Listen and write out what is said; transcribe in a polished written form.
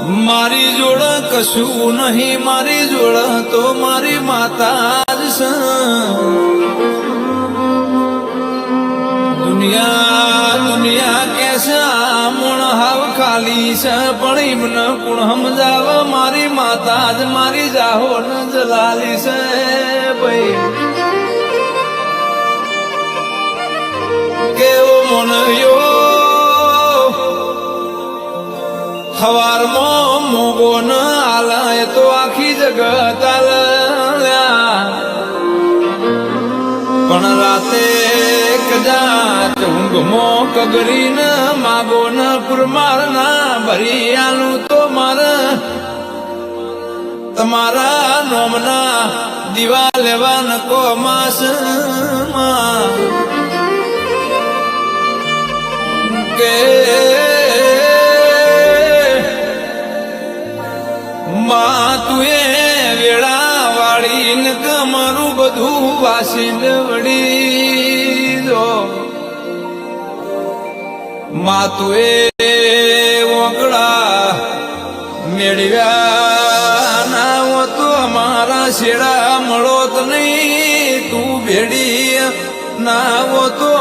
મારી જોડ કશું નહીં, મારી જોડ તો મારી માતા જ છે. દુનિયા કે છે આમણ હાવ ખાલી છે, પણ એમને કોણ સમજાવ મારી માતા જ મારી જાહો ન જલાલી છે. ભાઈ કેવો મનયો હવારમાં મોગો ન આલે તો આખી જગત આલ્યા, પણ રાતે કદાચ ઊંઘમાં કગરીને માગો ન પુરમાર ના ભરી આલું તો મારે તમારા નોમના દીવા લેવા નકો માસમાં કે માં તું એ વેળા વાળીને કમરું બધું વાસીને વળી દો. માં તું એ ઓગળા મેળવ્યા ના હો તો અમારા શેડા મળો તો નહીં, તું ભેડી ના હો તો